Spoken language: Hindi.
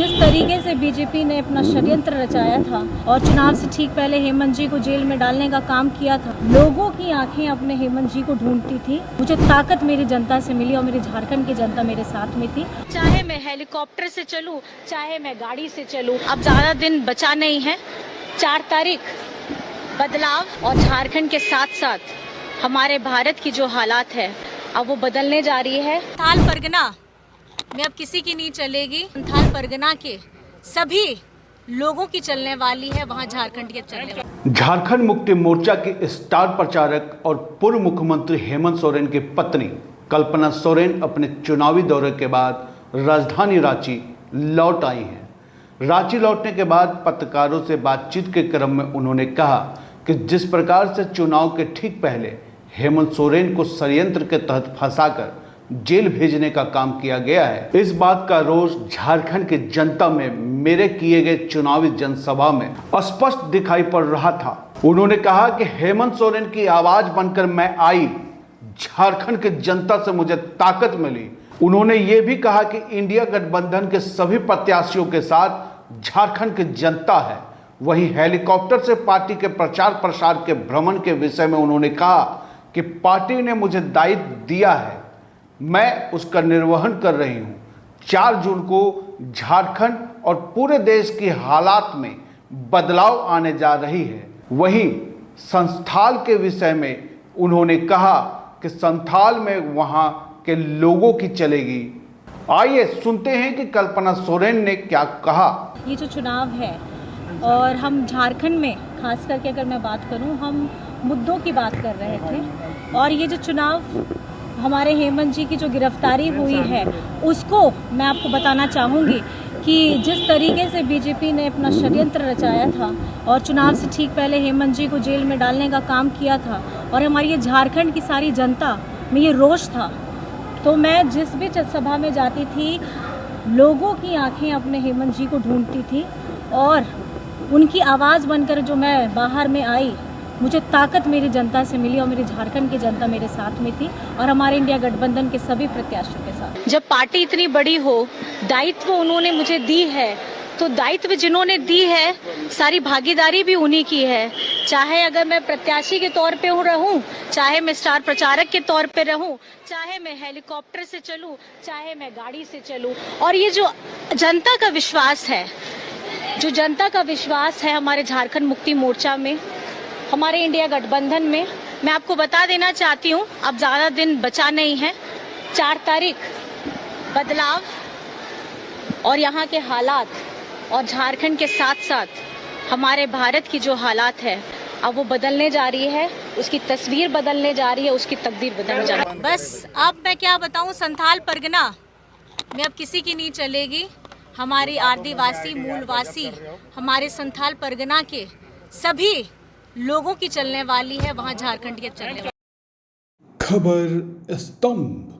जिस तरीके से बीजेपी ने अपना षड्यंत्र रचाया था और चुनाव से ठीक पहले हेमंत जी को जेल में डालने का काम किया था, लोगों की आंखें अपने हेमंत जी को ढूंढती थी। मुझे ताकत मेरी जनता से मिली और मेरी झारखंड की जनता मेरे साथ में थी। चाहे मैं हेलीकॉप्टर से चलूं, चाहे मैं गाड़ी से चलूं, अब ज्यादा दिन बचा नहीं है। 4 तारीख बदलाव और झारखंड के साथ साथ हमारे भारत की जो हालात है अब वो बदलने जा रही है। संथाल परगना में अब किसी की नहीं चलेगी। संथाल परगना के सभी लोगों की चलने वाली है, वहां झारखंड के चलने वाली। झारखंड मुक्ति मोर्चा के स्टार प्रचारक और पूर्व मुख्यमंत्री हेमंत सोरेन की पत्नी कल्पना सोरेन अपने चुनावी दौरे के बाद राजधानी रांची लौट आई हैं। रांची लौटने के बाद पत्रकारों से बातचीत के क्रम में उन्होंने कहा कि जिस प्रकार से चुनाव के ठीक पहले हेमंत सोरेन को षड्यंत्र के तहत फंसाकर जेल भेजने का काम किया गया है, इस बात का रोष झारखंड की जनता में मेरे किए गए चुनावी जनसभा में स्पष्ट दिखाई पड़ रहा था। उन्होंने कहा कि हेमंत सोरेन की आवाज बनकर मैं आई, झारखंड की जनता से मुझे ताकत मिली। उन्होंने ये भी कहा कि इंडिया गठबंधन के सभी प्रत्याशियों के साथ झारखंड की जनता है। वहीं हेलीकॉप्टर से पार्टी के प्रचार प्रसार के भ्रमण के विषय में उन्होंने कहा कि पार्टी ने मुझे दायित्व दिया है, मैं उसका निर्वहन कर रही हूं। 4 जून को झारखंड और पूरे देश की हालात में बदलाव आने जा रही है। वहीं संथाल के विषय में उन्होंने कहा कि संथाल में वहां के लोगों की चलेगी। आइए सुनते हैं कि कल्पना सोरेन ने क्या कहा। ये जो चुनाव है और हम झारखंड में खास करके अगर मैं बात करूं, हम मुद्दों की बात कर रहे थे और ये जो चुनाव हमारे हेमंत जी की जो गिरफ्तारी हुई है उसको मैं आपको बताना चाहूँगी कि जिस तरीके से बीजेपी ने अपना षड्यंत्र रचाया था और चुनाव से ठीक पहले हेमंत जी को जेल में डालने का काम किया था और हमारी ये झारखंड की सारी जनता में ये रोष था, तो मैं जिस भी सभा में जाती थी लोगों की आंखें अपने हेमंत जी को ढूंढती थी और उनकी आवाज़ बनकर जो मैं बाहर में आई, मुझे ताकत मेरी जनता से मिली और मेरी झारखंड की जनता मेरे साथ में थी और हमारे इंडिया गठबंधन के सभी प्रत्याशियों के साथ। जब पार्टी इतनी बड़ी हो, दायित्व उन्होंने मुझे दी है, तो दायित्व जिन्होंने दी है सारी भागीदारी भी उन्हीं की है। चाहे अगर मैं प्रत्याशी के तौर पे रहूं, चाहे मैं स्टार प्रचारक के तौर पे रहूं, चाहे मैं हेलीकॉप्टर से चलूं, चाहे मैं गाड़ी से चलूं, और ये जो जनता का विश्वास है, जो जनता का विश्वास है हमारे झारखंड मुक्ति मोर्चा में, हमारे इंडिया गठबंधन में, मैं आपको बता देना चाहती हूँ अब ज्यादा दिन बचा नहीं है। 4 तारीख बदलाव और यहाँ के हालात और झारखंड के साथ साथ हमारे भारत की जो हालात है अब वो बदलने जा रही है, उसकी तस्वीर बदलने जा रही है, उसकी तकदीर बदलने जा रही है। बस अब मैं क्या बताऊँ, संथाल परगना में अब किसी की नहीं चलेगी। हमारी आदिवासी मूलवासी हमारे संथाल परगना के सभी लोगों की चलने वाली है, वहां झारखंड के चलने वाली। खबर स्तंभ।